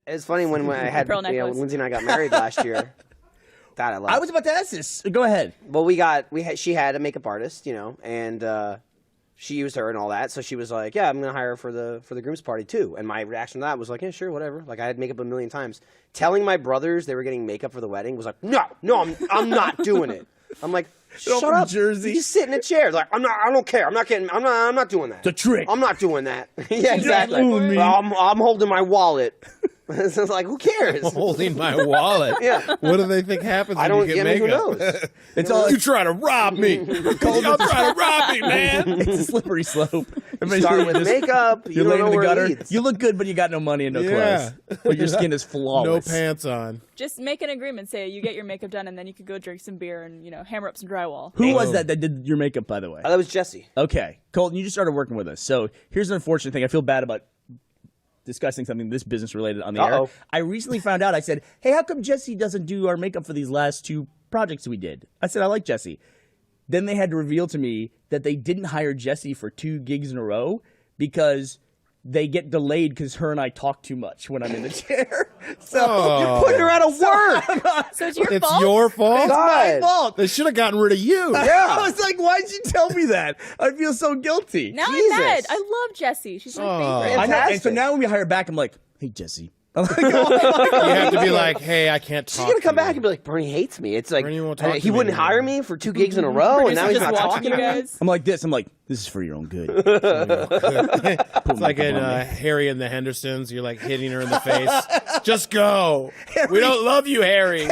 It's funny when I had when Lindsay and I got married last year. That I love. I was about to ask this. Go ahead. Well, she had a makeup artist, and she used her and all that. So she was like, "Yeah, I'm gonna hire her for the groom's party too." And my reaction to that was like, "Yeah, sure, whatever." Like I had makeup a million times. Telling my brothers they were getting makeup for the wedding was like, "No, I'm not doing it." I'm like, "Shut up, Jersey. You just sit in a chair." Like I don't care. I'm not doing that. It's a trick. I'm not doing that. Yeah, exactly. I'm holding my wallet. So it's like, who cares? Holding my wallet. Yeah. What do they think happens when you get makeup? Who knows? It's all you try to rob me. Y'all try to rob me, man. It's a slippery slope. You start with makeup. You don't know where it leads. You look good, but you got no money and no clothes. But your skin is flawless. No pants on. Just make an agreement. Say you get your makeup done, and then you could go drink some beer and hammer up some drywall. Who was that did your makeup, by the way? That was Jesse. Okay, Colton, you just started working with us. So here's an unfortunate thing. I feel bad about discussing something this business related on the air. I recently found out. I said, "Hey, how come Jesse doesn't do our makeup for these last 2 projects we did?" I said, "I like Jesse." Then they had to reveal to me that they didn't hire Jesse for 2 gigs in a row because they get delayed because her and I talk too much when I'm in the chair. So you're putting her out of work. So it's your fault? It's your fault? It's my fault. They should have gotten rid of you. Yeah. I was like, why'd you tell me that? I feel so guilty. Now I'm mad. I love Jessie. She's my favorite. I know. And so now when we hire her back, I'm like, "Hey, Jesse." You have to be like, "Hey, I can't talk." She's gonna come back and be like, "Bernie hates me." It's like Bernie won't talk to he me wouldn't anymore. hire me for 2 gigs in a row, and now he's not talking to me. guys. I'm like this. I'm like, "This is for your own good." It's like in Harry and the Hendersons. You're like hitting her in the face. Just go. We don't love you, Harry.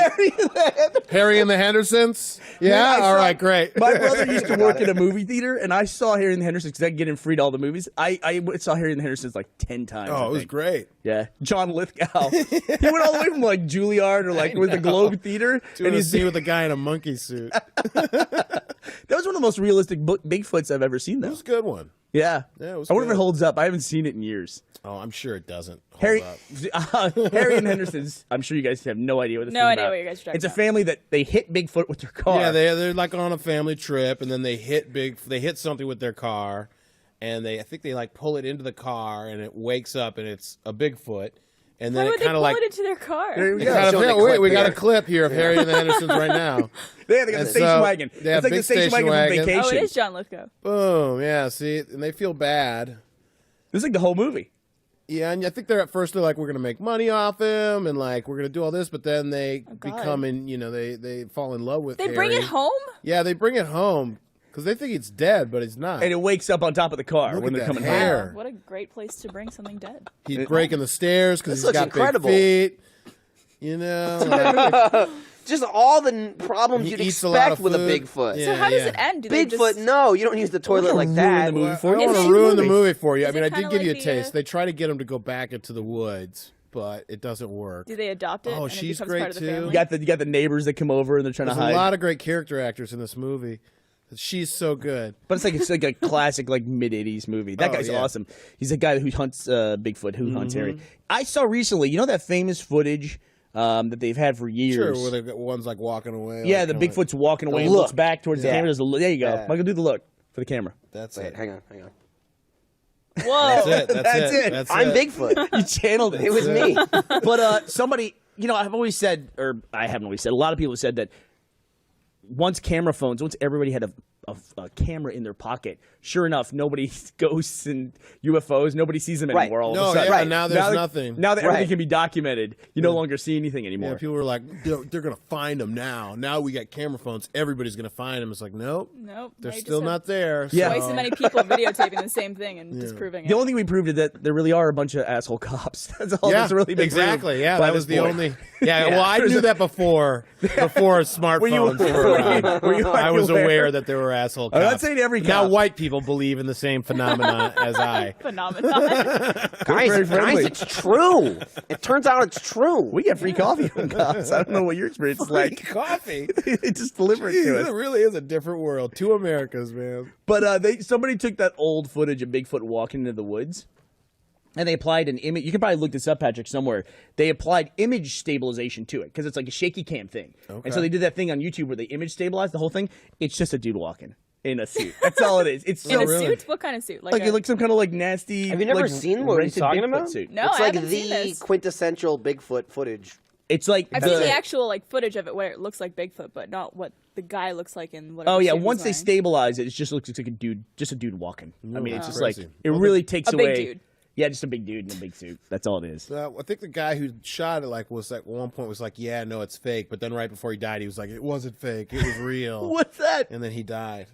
Harry and the Hendersons? Yeah? All right, great. My brother used to work at a movie theater, and I saw Harry and the Hendersons because I could get him free to all the movies. I saw Harry and the Hendersons like 10 times. Oh, it was great. Yeah. John Lithgow. He went all the way from like Juilliard or like with the Globe Theater. And you see with a guy in a monkey suit. That was one of the most realistic Bigfoots I've ever seen, though. It was a good one. Yeah. Yeah, it was I wonder if good. it holds up. I haven't seen it in years. Oh, I'm sure it doesn't hold Harry, up. Harry and Henderson's. I'm sure you guys have no idea what this is No about. idea what you guys are talking It's a about. family that they hit Bigfoot with their car. Yeah, they're like on a family trip, and then they hit something with their car, and I think they like pull it into the car, and it wakes up, and it's a Bigfoot, and then Why it would they kind pull of like it into their car? There we it go. kind of, Showing the wait, clip we got a here. clip here of Harry and the Hendersons right now. They got the And station so wagon. they have It's like big the station station wagon from wagon. Vacation. Oh, it is John Lithgow. Boom, yeah. See, and they feel bad. This is like the whole movie. Yeah, and I think they're like, we're gonna make money off him, and like we're gonna do all this, but then they God. become they fall in love with. They bring Harry. it home? Yeah, they bring it home because they think it's dead, but it's not. And it wakes up on top of the car Look when at they're that coming hair. home. Wow, what a great place to bring something dead. He's breaking the stairs because This he's looks got incredible. big feet. You know, like, Just all the problems He you'd eats a lot expect of with a food. Bigfoot. Yeah. So how does it end? Do they Bigfoot, just... no, you don't use the toilet like that. the movie I for don't you. want Is to it- ruin the movie for you. I Is mean, it I did kinda give you a like taste. They try to get him to go back into the woods, but it doesn't work. Do they adopt it? Oh, and it she's becomes great, part of the too. family? You got the neighbors that come over and they're trying There's to a hide. lot of great character actors in this movie. She's so good. But it's like a classic like mid '80s movie. That Oh, guy's yeah. awesome. He's a guy who hunts Bigfoot, who hunts Harry. I saw recently. You know that famous footage that they've had for years. Sure, where the one's like walking away. Yeah, like, the kinda Bigfoot's walking away and look. looks back towards the Yeah. camera. There you go. Yeah. Michael, do the look for the camera. That's Wait, it. hang on. Whoa. That's it. That's it. That's I'm it. Bigfoot. You channeled it. It was me. But somebody, I've always said, or I haven't always said, a lot of people have said that once everybody had a camera in their pocket, sure enough, nobody ghosts and UFOs, nobody sees them Right. anymore all No, of a sudden. yeah, Right. now there's nothing. Now that everything Right. can be documented, you no longer see anything anymore. Yeah, people were like, they're going to find them now. Now we got camera phones. Everybody's going to find them. It's like, nope. Nope. They're now you still just have not there. Yeah. Twice so- as many people videotaping the same thing and disproving it. The only thing we proved is that there really are a bunch of asshole cops. That's all Yeah, that's really been exactly. proved Yeah, by that this was the point. only. Yeah, well, I knew that before smartphones were around. were you I was aware? aware that there were asshole cops. I'm not saying every Now cop. white people believe in the same phenomenon as I. Phenomenon. Guys, friendly. it's true. It turns out it's true. We get free coffee from cops. I don't know what your experience is like. Coffee. They just deliver it to Jeez, us. it really is a different world. Two Americas, man. But somebody took that old footage of Bigfoot walking into the woods, and they applied an image. You can probably look this up, Patrick, somewhere. They applied image stabilization to it because it's like a shaky cam thing. Okay. And so they did that thing on YouTube where they image stabilized the whole thing. It's just a dude walking. in a suit. That's all it is. It's so In a suit? What kind of suit? like a, some kind of like nasty. Have you never like, seen what he's rented talking Bigfoot about? Suit. No, It's I like haven't seen the this. quintessential Bigfoot footage. It's like I've seen the actual like footage of it where it looks like Bigfoot, but not what the guy looks like in whatever. Oh yeah, suit he's once they wearing. stabilize it, it just looks like a dude, just a dude walking. I mean, it's just crazy. like it really takes A big away. dude. Yeah, just a big dude in a big suit. That's all it is. I think the guy who shot it was at one point was like, "Yeah, no, it's fake." But then right before he died, he was like, "It wasn't fake. It was real." What's that? And then he died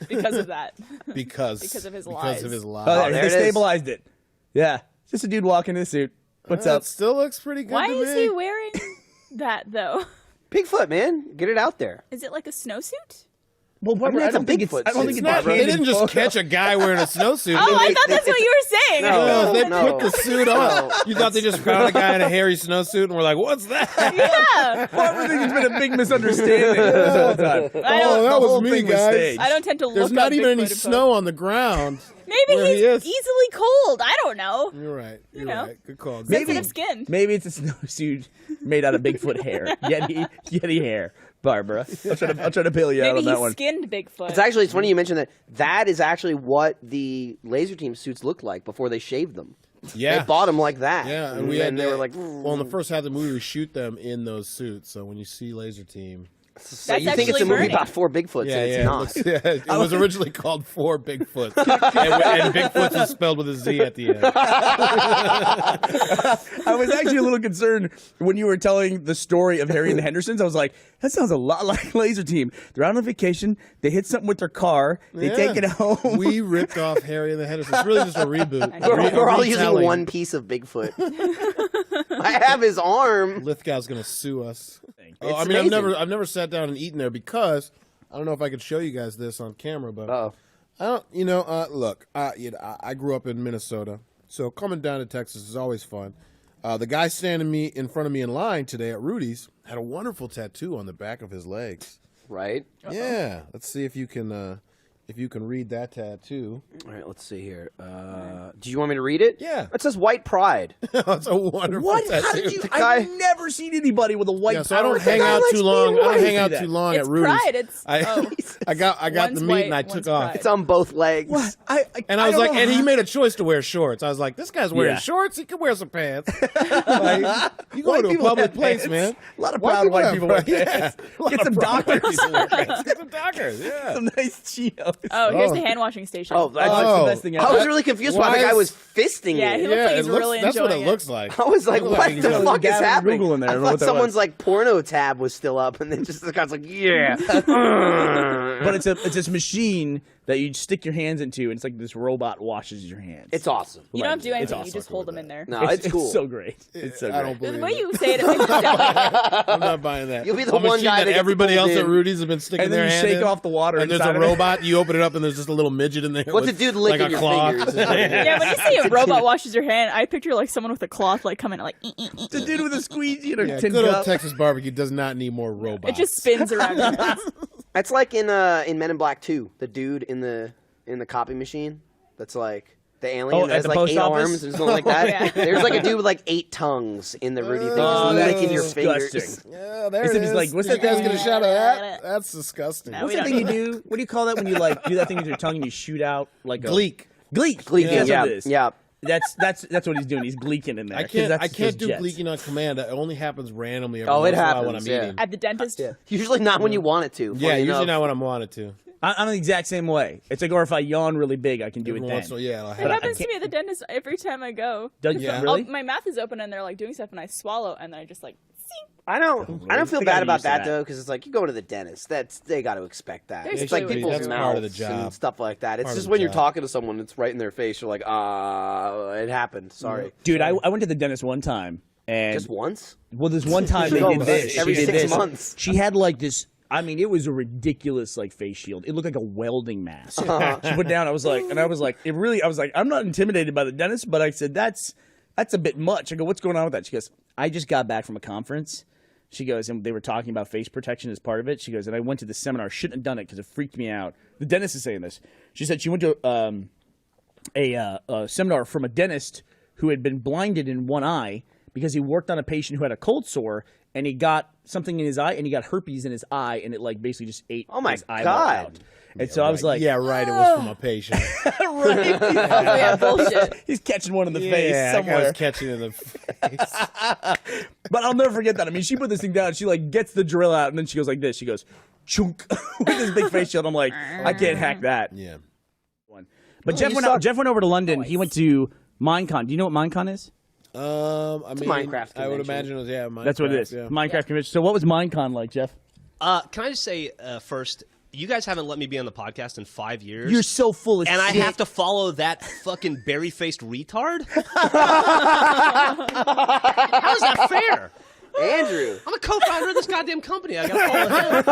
because of that. because of his Because lies. of his lies. Oh, there they it is. stabilized it. Yeah, just a dude walking in a suit. What's up? It still looks pretty good. Why to is me. he wearing that though? Bigfoot, man, get it out there. Is it like a snowsuit? Well, Barbara, I mean, I don't it's a think it's. Bigfoot I don't suit. think It's it's. not, they candid didn't just photo. catch a guy wearing a snowsuit. Oh, I they, thought that's what you were saying. No. they No. put the suit on. You thought they just found a guy in a hairy snowsuit and were like, "What's that?" Yeah. Barbara thinks it's been a big misunderstanding this whole time. I don't- that The was whole me, thing was guys. staged. I don't tend to look There's up not even any Bigfoot info. snow on the ground. Maybe where he's he is. easily cold. I don't know. You're right. You're know. right. Good call. Good Sensitive skin. Maybe it's a snowsuit made out of Bigfoot hair, Yeti hair. Barbara, I'll try to bail you out Maybe on that he one. skinned Bigfoot. It's funny you mentioned that. That is actually what the laser team suits looked like before they shaved them. Yeah. They bought them like that. Yeah, and they were like, well, in the first half of the movie, we shoot them in those suits. So when you see Laser Team, so That's you think it's a actually movie Burnie. about 4 Bigfoots, and it's not. It was originally called Four Bigfoots, and Bigfoots was spelled with a Z at the end. I was actually a little concerned when you were telling the story of Harry and the Hendersons. I was like, that sounds a lot like Laser Team. They're out on vacation. They hit something with their car. They take it home. We ripped off Harry and the Hendersons. It's really just a reboot. We're all using retelling. one piece of Bigfoot. I have his arm. Lithgow's gonna sue us. Oh, It's I mean, amazing. I've never sat down and eaten there because I don't know if I could show you guys this on camera, but Uh-oh. I don't. Look, I grew up in Minnesota, so coming down to Texas is always fun. The guy standing in front of me in line today at Rudy's had a wonderful tattoo on the back of his legs. Right? Yeah, let's see if you can read that tattoo. All right, let's see here. Do you want me to read it? Yeah. It says white pride. It's a wonderful What? tattoo. How did you? guy- I've never seen anybody with a white. Yeah, so I power don't hang tattoo. out Let's too be long. I don't white. hang out See too that. long It's at Rudy's. pride. It's I got One's the meat white, and I one's took off. pride. It's on both legs. What? And I was don't like, know and he how- made a choice to wear shorts. I was like, this guy's wearing Yeah. shorts. He can wear some pants. Like, you go White to a people public have place, pants. man. A lot of proud white people wear pants. A lot Get of some proud doctors. white people wear pants. Get some doctors. Yeah. Some nice Cheetos. Oh, here's Oh. the hand washing station. Oh, that's That's Oh. the best thing I ever. was really confused why Why the guy is- was fisting Yeah, it. he looks like he's it looks, really that's what it enjoying it. looks like. I was like, It looks what he's the got a fuck is Gavin happening? Google in there. I I don't know thought what that someone's was. like porno tab was still up, and then just the guy's like, yeah. But it's this machine that you stick your hands into, and it's like this robot washes your hands. It's awesome. You don't have to do It's anything. awesome. You just hold them in there. No, it's cool. so great. It's so I great. don't believe The way it. you say it, it makes it sound like I'm not buying that. You'll be the A one machine guy that gets everybody pulled else at in. Rudy's have been sticking And then their you hand shake in. off the water And there's inside a of it. robot. You open it up and there's just a little midget in there. What's with, a dude like licking a your cloth. fingers? Yeah, when you see a robot washes your hand, I picture like someone with a cloth like coming like It's a dude with a squeegee and a Yeah, tin good old cup. Texas barbecue does not need more robots. it just spins around your hands. That's like in Men in Black 2, the dude in the copy machine. That's like the alien Oh, that at has the like post 8 office? arms or something like that. Yeah. There's like a dude with like 8 tongues in the Rudy thing, Oh, just that's licking your disgusting. fingers. Yeah, there Except it he's is. like, what's you that guys thing? get a shot of that? That's disgusting. No, What's we that don't thing you do do? What do you call that when you like do that thing with your tongue and you shoot out like a Gleek. Gleek. Gleeking, That's yeah, what it is. yeah. That's what he's doing. He's gleeking in there. I 'cause can't. that's I can't just do jets. gleeking on command. It only happens randomly. Every Oh, once it in a while when happens, I'm yeah. eating. At the dentist. Usually not when you want it to. Yeah, funny usually enough. not when I'm wanted to. I'm the exact same way. It's like, or if I yawn really big, I can do Every it once then. in a while, yeah. I'll It have happens to me at the dentist every time I go. Does Yeah. really? My mouth is open and they're like doing stuff and I swallow and then I just like, I don't feel I think bad I'm about used to that that. though, because it's like you go to the dentist. They got to expect that. There's It's like fluid. people's That's mouths part of the job. and stuff like that. It's Part of just the when you're job. talking to someone, it's right in their face. You're like, it happened. Sorry. Dude, I went to the dentist one time, and Just once? well, this one time they Oh, did this. every She did 6 this. months. She had like this. I mean, it was a ridiculous like face shield. It looked like a welding mask. She put down. I was like, I'm not intimidated by the dentist, but I said that's a bit much. I go, what's going on with that? She goes, I just got back from a conference. She goes, and they were talking about face protection as part of it. She goes, and I went to the seminar. Shouldn't have done it because it freaked me out. The dentist is saying this. She said she went to a seminar from a dentist who had been blinded in one eye because he worked on a patient who had a cold sore, and he got something in his eye, and he got herpes in his eye, and it like basically just ate Oh my his eyeball God. out. And so I was like, yeah, right. It was from a patient. right. Yeah, bullshit. He's catching one in the face Yeah, I somewhere. was catching in the face. But I'll never forget that. I mean, she put this thing down. She like gets the drill out, and then she goes like this. She goes, chunk, with this big face shield. I'm like, I can't hack that. Yeah. But Geoff went over to London. He went to Minecon. Do you know what Minecon is? I mean, Minecraft I would convention. imagine it was, Minecraft. That's what it is. Yeah. Minecraft convention. So what was Minecon like, Geoff? Can I just say first, you guys haven't let me be on the podcast in 5 years. You're so full of and shit. I have to follow that fucking berry-faced retard? How is that fair? Andrew. I'm a co-founder of this goddamn company. I gotta follow him.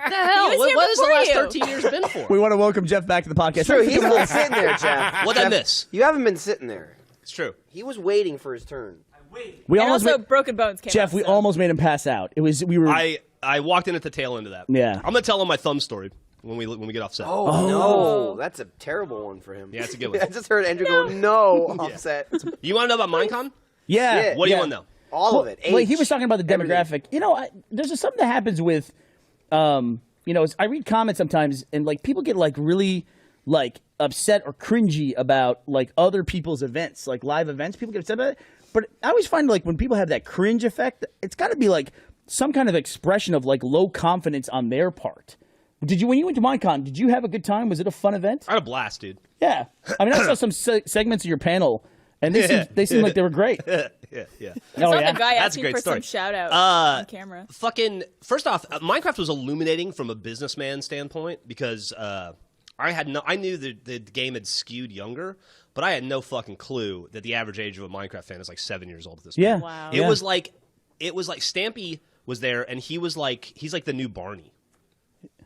The hell? He was here What has the before last you. 13 years been for? We want to welcome Geoff back to the podcast. True, he's been sitting there, Jeff. What'd I miss? You haven't been sitting there. It's true. He was waiting for his turn. We And almost also, made, Broken Bones came Geoff, out, we so. almost made him pass out. We were. I walked in at the tail end of that. Yeah. I'm gonna tell him my thumb story when we get off set. Oh, no. That's a terrible one for him. Yeah, it's a good one. I just heard Andrew go, no, offset. You want to know about Minecon? yeah. What do yeah. you want to know? All of it. Wait, he Age, was talking about the demographic. everything. You know, there's something that happens with, I read comments sometimes, and like people get like really like upset or cringy about like other people's events, like live events. People get upset about it. But I always find like when people have that cringe effect, it's got to be like some kind of expression of like low confidence on their part. When you went to Minecon, did you have a good time? Was it a fun event? I had a blast, dude. Yeah. I mean, I saw some segments of your panel, and they seemed like they were great. Yeah. I saw the guy That's a asking great for story. some shout out on camera. Fucking first off, Minecraft was illuminating from a businessman standpoint because I knew that the game had skewed younger, but I had no fucking clue that the average age of a Minecraft fan is like 7 years old at this point. Yeah. Wow. It was like Stampy was there, and he's like the new Burnie,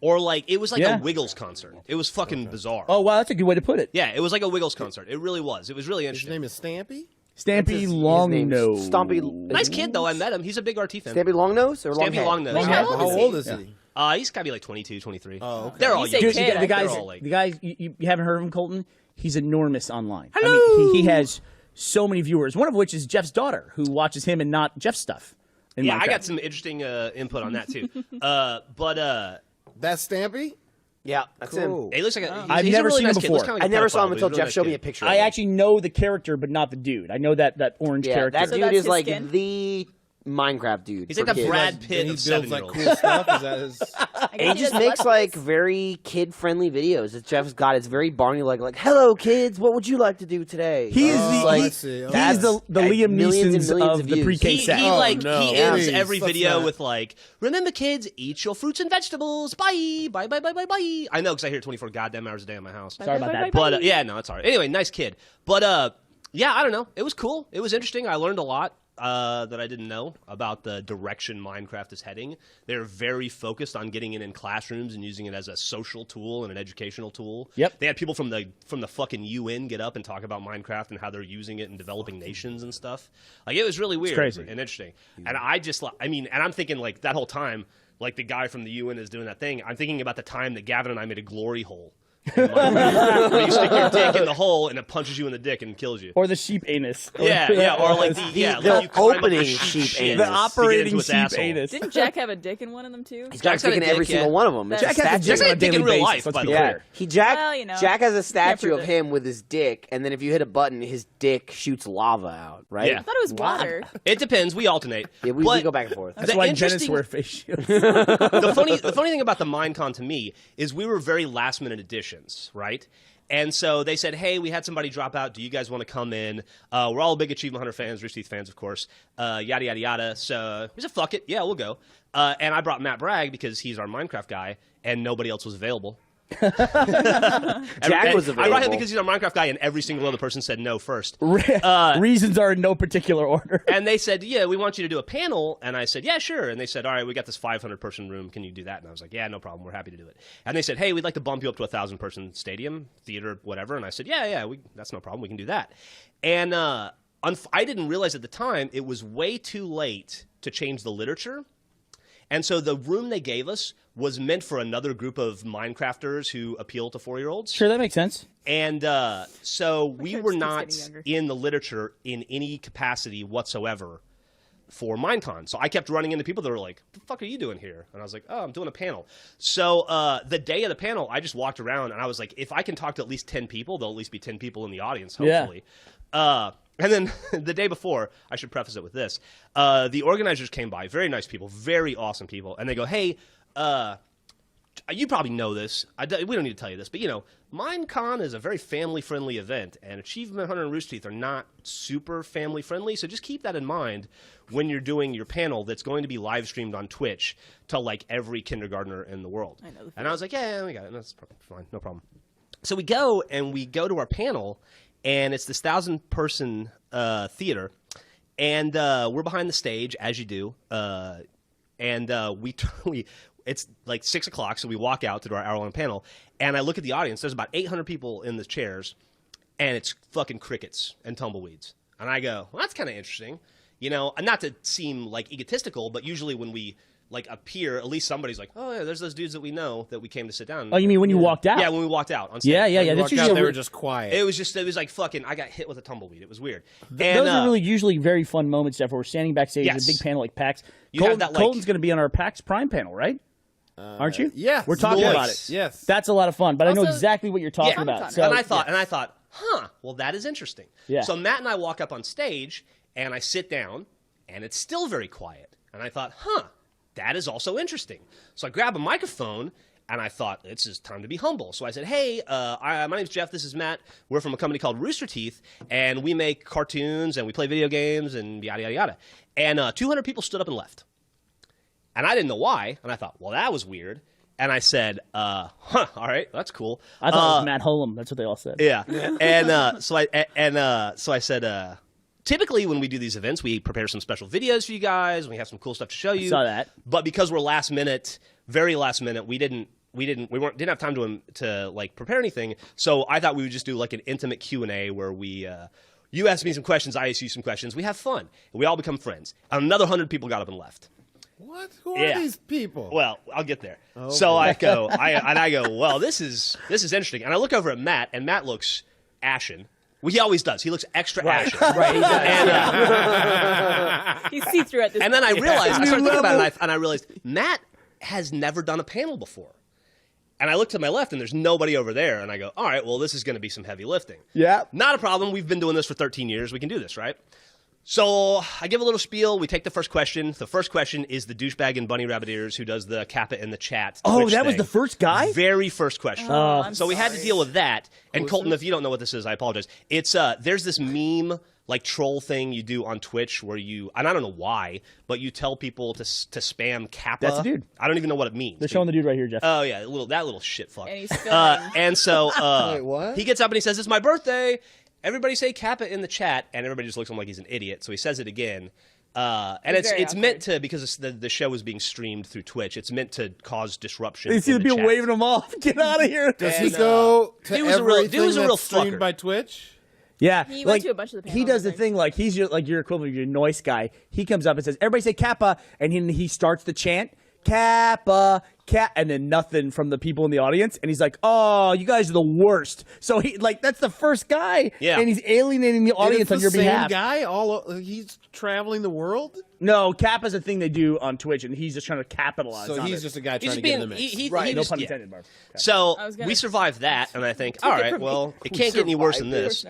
or like it was like Yeah. a Wiggles concert. It was fucking bizarre. Oh, wow, that's a good way to put it. Yeah, it was like a Wiggles concert. It really was. It was really His interesting. name is Stampy? Stampy His Longnose. Stompy. Nice kid though. I met him. He's a big RT fan. Stampy Longnose or Stampy Longnose? Longnose. How How old is he? He's got to be like 22, 23. Oh, okay. They're all You say young. kid, I the guys, They're all like- the guys you haven't heard of him, Colton? He's enormous online. Hello! I mean, he has so many viewers. One of which is Jeff's daughter, who watches him and not Jeff's stuff. in Yeah, I Minecraft. got some interesting input on that too. That's Stampy? Yeah, that's him. He looks like I've he's never a really seen him nice kid. before. Looks kinda like I a never saw him pedophile, until but he's a Jeff really showed nice me a kid. picture of I him. actually know the character, but not the dude. I know that orange Yeah, character. that So dude that's is his like skin? the Minecraft dude. He's for like the kids. Brad Pitt And he of builds like 7-year-olds. cool stuff? Is that his... I guess And he just does makes Let's like Plays. very kid-friendly videos. That Jeff's got. It's very Barney like, hello kids, what would you like to do today? He is It's the like, I see. Okay. he's the that's Liam millions and Neeson's millions of of the views. pre-K He set. like no, he ends please, every let's video not. with like, remember kids, eat your fruits and vegetables. Bye, bye, bye, bye, bye, bye. I know because I hear it 24 goddamn hours a day in my house. Sorry about that. But yeah, no, it's all right. Anyway, nice kid. But yeah, I don't know. It was cool. It was interesting. I learned a lot that I didn't know about the direction Minecraft is heading. They're very focused on getting it in classrooms and using it as a social tool and an educational tool. Yep. They had people from the fucking UN get up and talk about Minecraft and how they're using it in developing nations and stuff. Like it was really weird crazy. and interesting. And I'm thinking like that whole time, like the guy from the UN is doing that thing. I'm thinking about the time that Gavin and I made a glory hole. Where you stick your dick in the hole and it punches you in the dick and kills you. Or the sheep anus. Yeah, or like the like you climb up opening the sheep shit anus. the to get operating into its sheep asshole. anus. Didn't Jack have a dick in one of them too? He's got a Jack's got dick a in every dick, yeah. single one of them. It's Jack a Jack has a statue. dick on a dick in daily real basis. life, Let's by be the way. Yeah, clear. Well, you know, Jack has a can't statue prove of it. him with his dick, and then if you hit a button, his dick shoots lava out. Right? Yeah. I thought it was water. It depends. We alternate. Yeah, we But go back and forth. That's the why Dennis interesting- wear face shields. the funny thing about the Minecon to me is we were very last minute additions, right? And so they said, hey, we had somebody drop out. Do you guys want to come in? We're all big Achievement Hunter fans, Rooster Teeth fans, of course. Yada, yada, yada. So we said, fuck it. Yeah, we'll go. And I brought Matt Bragg because he's our Minecraft guy, and nobody else was available. Jack was I brought him available. because he's our Minecraft guy, and every single other person said no first. Reasons are in no particular order. And they said, yeah, we want you to do a panel. And I said, yeah, sure. And they said, all right, we got this 500-person room. Can you do that? And I was like, yeah, no problem. We're happy to do it. And they said, hey, we'd like to bump you up to a 1,000-person stadium, theater, whatever. And I said, yeah, that's no problem. We can do that. And I didn't realize at the time it was way too late to change the literature. And so the room they gave us was meant for another group of Minecrafters who appeal to 4-year-olds. Sure, that makes sense. And so we kids were keeps not getting younger. in the literature in any capacity whatsoever for Minecon. So I kept running into people that were like, "What the fuck are you doing here?" And I was like, "Oh, I'm doing a panel." So the day of the panel, I just walked around and I was like, if I can talk to at least 10 people, there'll at least be 10 people in the audience, hopefully. Yeah. And then the day before, I should preface it with this. The organizers came by, very nice people, very awesome people. And they go, "Hey, you probably know this. We don't need to tell you this, but Minecon is a very family-friendly event, and Achievement Hunter and Rooster Teeth are not super family-friendly, so just keep that in mind when you're doing your panel that's going to be live-streamed on Twitch to, like, every kindergartner in the world." And I was like, yeah, we got it. That's fine. No problem. So we go to our panel, and it's this 1,000-person theater, and we're behind the stage, as you do, and it's like 6 o'clock, so we walk out to do our hour-long panel, and I look at the audience. There's about 800 people in the chairs, and it's fucking crickets and tumbleweeds. And I go, well, that's kind of interesting. Not to seem like egotistical, but usually when we like appear, at least somebody's like, "Oh yeah, there's those dudes that we know that we came to sit down." Oh, you mean when you walked out? Yeah, when we walked out on stage. Yeah. That's usually they were just quiet. It was like fucking. I got hit with a tumbleweed. It was weird. Those are really usually very fun moments, Jeff. Where we're standing backstage at a big panel like PAX. Colton's going to be on our PAX Prime panel, right? Aren't you? Yeah, we're talking about it. Yes, that's a lot of fun. But I know exactly what you're talking about. So, and I thought, well, that is interesting. Yeah. So Matt and I walk up on stage, and I sit down, and it's still very quiet. And I thought, that is also interesting. So I grab a microphone, and I thought, it's just time to be humble. So I said, "Hey, my name's Geoff. This is Matt. We're from a company called Rooster Teeth, and we make cartoons, and we play video games, and yada, yada, yada." And 200 people stood up and left. And I didn't know why, and I thought, well, that was weird. And I said, all right, that's cool. I thought it was Matt Holm. That's what they all said. Yeah. And so I said, typically when we do these events, we prepare some special videos for you guys, and we have some cool stuff to show you. I saw that. But because we're last minute, very last minute, we didn't have time to like prepare anything. So I thought we would just do like an intimate Q&A where we you ask me some questions, I ask you some questions. We have fun, and we all become friends. And another 100 people got up and left. What? Who are these people? Well, I'll get there. Okay. So I go, well, this is interesting. And I look over at Matt, and Matt looks ashen. Well, he always does. He looks extra ashen. Right. He does. And, he's see-through at this and then I realized, I started thinking about it, and I realized Matt has never done a panel before. And I look to my left, and there's nobody over there. And I go, all right, well, this is going to be some heavy lifting. Yeah. Not a problem. We've been doing this for 13 years. We can do this, right? So I give a little spiel. We take the first question. The first question is the douchebag in bunny rabbit ears who does the Kappa in the chat. Oh, that was the first guy? Very first question. So we had to deal with that. And Colton, if you don't know what this is, I apologize. It's there's this meme like troll thing you do on Twitch where you, and I don't know why, but you tell people to spam Kappa. That's the dude. I don't even know what it means. They're showing the dude right here, Jeff. Oh yeah, that little shit fuck. And he's filming. And so Wait, what? He gets up and he says, "It's my birthday. Everybody say Kappa in the chat," and everybody just looks at him like he's an idiot. So he says it again, and it's meant to, because the show is being streamed through Twitch. It's meant to cause disruption. You see the people waving him off. Get out of here. Does he go to everything dude's a real that's streamed fucker. by Twitch? Yeah, He went to a bunch of the He panels, does the I think. thing like he's your equivalent of your noise guy. He comes up and says, "Everybody say Kappa," and he starts the chant Kappa, and then nothing from the people in the audience, and he's like, "Oh, you guys are the worst." So that's the first guy, and he's alienating the audience on your behalf. Guy, he's traveling the world. No, Kappa's a thing they do on Twitch, and he's just trying to capitalize. So on he's it. just a guy trying to get in the mix. Right, no just, pun yeah. intended, Barb. Okay. So we survived that, and I think, all right, well, it can't get any worse than this.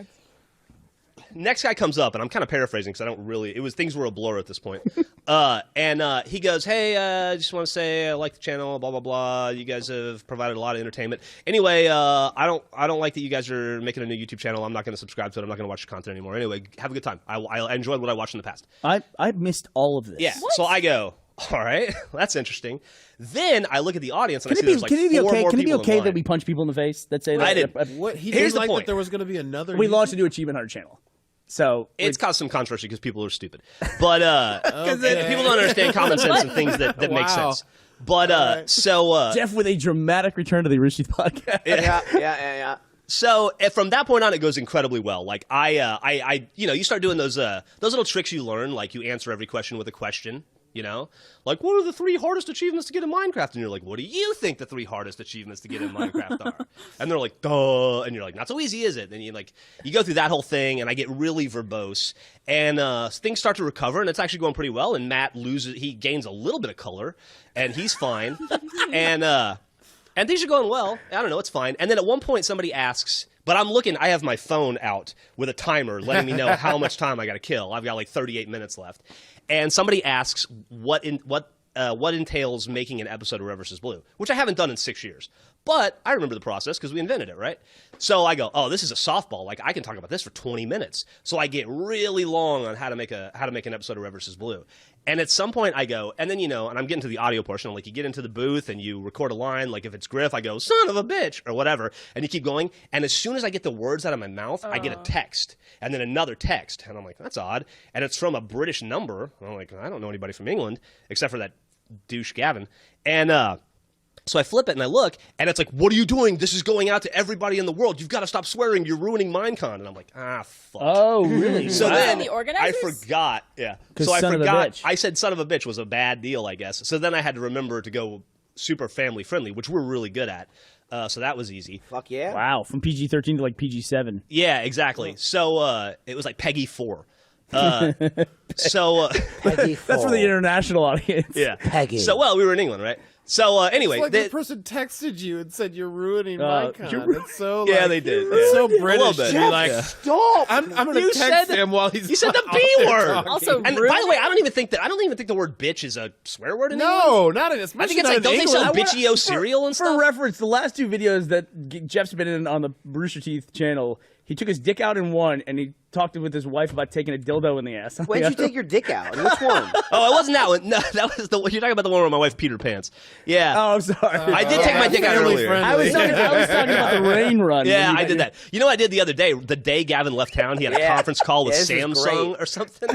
Next guy comes up, and I'm kind of paraphrasing because I don't really. Things were a blur at this point. And he goes, "Hey, I just want to say I like the channel. Blah blah blah. You guys have provided a lot of entertainment. Anyway, I don't like that you guys are making a new YouTube channel. I'm not going to subscribe to it. I'm not going to watch your content anymore. Anyway, have a good time. I enjoyed what I watched in the past. I missed all of this. Yeah. What? So I go, all right, that's interesting. Then I look at the audience and I see there's like can it be four okay? more Can it be people in okay line. that we punch people in the face? That say that. I did. What he Here's didn't the like point. that there was going to be another. We YouTube? launched a new Achievement Hunter channel. So It's caused some controversy because people are stupid. But Okay. people don't understand common sense and things that make sense. But so Geoff with a dramatic return to the Rooster Teeth podcast. Yeah. So from that point on, it goes incredibly well. Like I you start doing those little tricks you learn, like you answer every question with a question. You know, like, what are the 3 hardest achievements to get in Minecraft? And you're like, what do you think the 3 hardest achievements to get in Minecraft are? And they're like, duh. And you're like, not so easy, is it? And you go through that whole thing, and I get really verbose, and things start to recover, and it's actually going pretty well. And Matt he gains a little bit of color, and he's fine. And things are going well. I don't know, it's fine. And then at one point, somebody asks. But I have my phone out with a timer letting me know how much time I got to kill. I've got like 38 minutes left. And somebody asks what entails making an episode of Red vs. Blue, which I haven't done in 6 years. But I remember the process because we invented it, right? So I go, oh, this is a softball. Like, I can talk about this for 20 minutes. So I get really long on how to make an episode of Red vs. Blue. And at some point I go, and then, and I'm getting to the audio portion. Like, you get into the booth and you record a line. Like, if it's Griff, I go, son of a bitch, or whatever. And you keep going. And as soon as I get the words out of my mouth, I get a text. And then another text. And I'm like, that's odd. And it's from a British number. And I'm like, I don't know anybody from England, except for that douche Gavin. And so I flip it and I look, and it's like, what are you doing? This is going out to everybody in the world. You've got to stop swearing. You're ruining Minecon. And I'm like, fuck. Oh, really? So then The organizers? I forgot. Yeah. 'Cause So I son of a forgot. bitch. I said son of a bitch was a bad deal, I guess. So then I had to remember to go super family friendly, which we're really good at. So that was easy. Fuck yeah. Wow, from PG-13 to like PG-7. Yeah, exactly. So it was like Peggy 4. Peggy That's for the international audience. Yeah. Peggy. So, we were in England, right? So anyway, It's like the person texted you and said you're ruining Minecon. That's so like, yeah, they did. It's so A British. little bit. To be like, Stop. I'm gonna You text said- him while he's. You said the B word. Also, And by the way, I don't even think the word bitch is a swear word anymore. No, not in. I Especially think it's like, not don't in they sell England. bitchy-o cereal and For stuff? reference, the last 2 videos that Jeff's been in on the Rooster Teeth channel, he took his dick out in one, and he talked with his wife about taking a dildo in the ass. When'd you take your dick out? And which one? Oh, it wasn't that one. No, that was you're talking about the one where my wife peed her pants. Yeah. Oh, I'm sorry. I did take my dick out family earlier. friendly. I was talking about the rain run. Yeah, when you I got did your- that. You know what I did the other day? The day Gavin left town, he had a Yeah. conference call with Yeah, this is Samsung great. or something.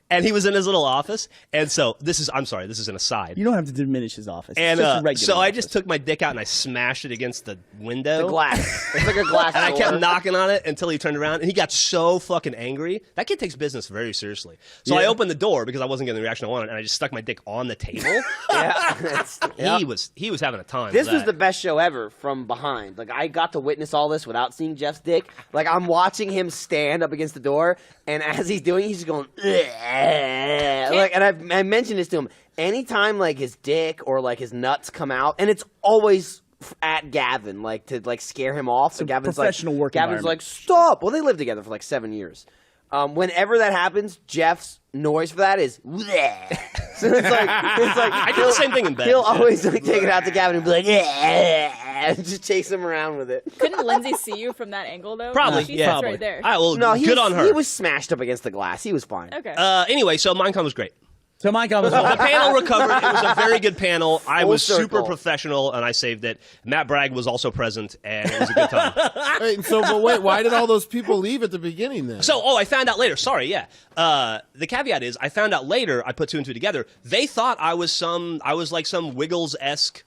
And he was in his little office. And so this is an aside. You don't have to diminish his office. And It's just a regular so I office. just took my dick out and I smashed it against the window. The glass. It's like a glass And I door. kept knocking on it until he turned around, and he got so fucking angry. That kid takes business very seriously. So I Yeah. opened the door because I wasn't getting the reaction I wanted, and I just stuck my dick on the table. Yeah. It's- He was having a time. This with was the that. best show ever from behind. Like, I got to witness all this without seeing Jeff's dick. Like, I'm watching him stand up against the door, and as he's doing, he's just going, "Ugh." Like, and I mentioned this to him. Anytime, like, his dick or, like, his nuts come out, and it's always at Gavin, like, to, like, scare him off. So Gavin's professional like, work Gavin's environment. like, stop. Well, they lived together for, like, 7 years. Whenever that happens, Jeff's noise for that is, "Bleh." So it's like I do the same thing in bed. he'll always like take it out to Gavin and be like, "Yeah," and just chase him around with it. Couldn't Lindsay see you from that angle though? Probably, She yeah. sits right there. All right, well, No, good on her. He was smashed up against the glass. He was fine. Okay. Anyway, so Minecon was great. So my comment The was panel recovered. It was a very good panel. I Full was super circle. professional, and I saved it. Matt Bragg was also present, and it was a good time. Wait, but wait, why did all those people leave at the beginning then? So, I found out later. Sorry, yeah. The caveat is, I found out later. I put 2 and 2 together. They thought I was like some Wiggles-esque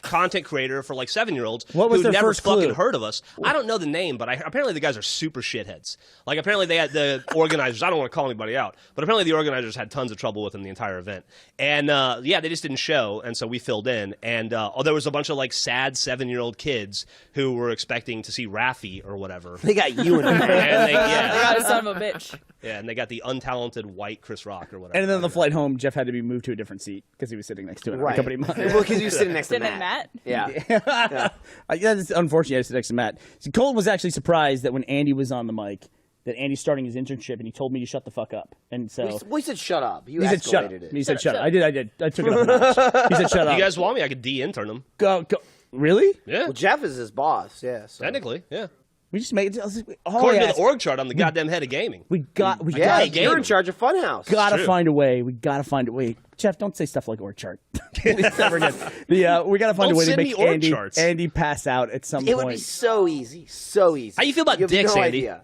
content creator for like 7-year-olds What was who their never first fucking clue? heard of us. I don't know the name, but apparently the guys are super shitheads. Like apparently they had the organizers. I don't want to call anybody out, but apparently the organizers had tons of trouble with them the entire event. And they just didn't show, and so we filled in. And there was a bunch of like sad 7-year-old kids who were expecting to see Raffi or whatever. They got you in the And man. they, I yeah, got a son of a bitch. yeah, and they got the untalented white Chris Rock or whatever. And then on the flight home, Jeff had to be moved to a different seat because he was sitting next to it. Right. Company mine. Well, because you were sitting next to Didn't Matt. Matt? Yeah. That's unfortunate. I sit next to Matt. So Colton was actually surprised that when Andy was on the mic, that Andy's starting his internship, and he told me to shut the fuck up. And so We said shut up. You he said shut up. escalated it. He said Shut shut up. up. I did. I took it up a notch. He said shut up. you guys want me? I could de-intern them. Go. Really? Yeah, Well, Jeff is his boss. Yeah. So. technically, yeah. We just make it. According to the org chart, I'm the goddamn head of gaming. We Yeah, gotta, game. you're in charge of Funhouse. gotta true. find a way. We gotta find a way. Jeff, don't say stuff like org chart. Never again. We gotta find Don't a way to send me make org charts. Andy pass out at some It point. would be so easy. So easy. How you feel about You have dicks, no Andy? idea.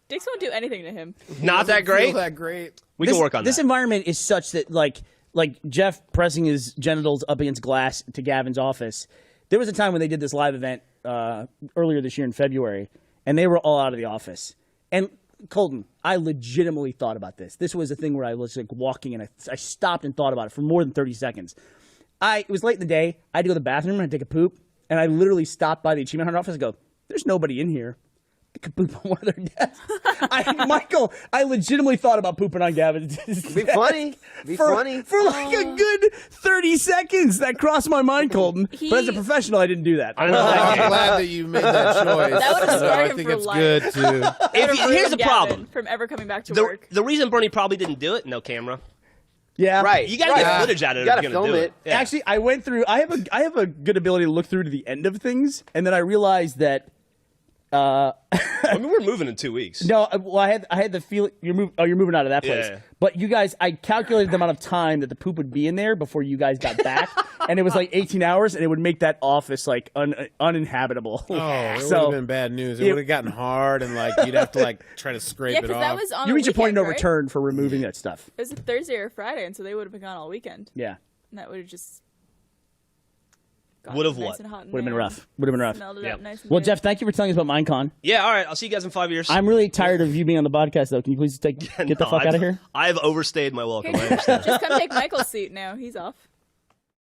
Dicks won't do anything to him. Not that great. Feel that great. We can work on this that. environment is such that like Jeff pressing his genitals up against glass to Gavin's office. There was a time when they did this live event earlier this year in February, and they were all out of the office. And Colton, I legitimately thought about this. This was a thing where I was like walking and I stopped and thought about it for more than 30 seconds. It was late in the day. I had to go to the bathroom and take a poop, and I literally stopped by the Achievement Hunter office and go, there's nobody in here. I could poop on one of their desks. Michael, I legitimately thought about pooping on Gavin's desk. Be funny. For like a good 30 seconds. That crossed my mind, Colton. But as a professional, I didn't do that. I'm glad that you made that choice. That would have scarred I him think for it's life. good too. Here's the Gavin problem. from ever coming back to The, work. the reason Burnie probably didn't do it, no camera. Yeah. Right. You gotta get footage out of it. You gotta if you're gonna film do it. Yeah. Actually, I went through. I have a good ability to look through to the end of things, and then I realized that. I mean, we're moving in 2 weeks. No, well, I had the feeling you're moving out of that place. Yeah. But you guys, I calculated the amount of time that the poop would be in there before you guys got back, and it was like 18 hours, and it would make that office like uninhabitable. Oh, it would So- have been bad news. It would have gotten hard, and like you'd have to like try to scrape Yeah, it because off. that was on You a reach a point of no weekend, right? return for removing that stuff. It was a Thursday or Friday, and so they would have been gone all weekend. Yeah, And that would have just Would have nice what? and hot in would have been there rough. Would have been rough. and Smelled it Yeah. up nice and Well, good. Geoff, thank you for telling us about Minecon. Yeah, all right. I'll see you guys in 5 years. I'm really tired of you being on the podcast, though. Can you please get the No, fuck out of here? I've overstayed my welcome. I understand. Just come take Michael's seat now. He's off.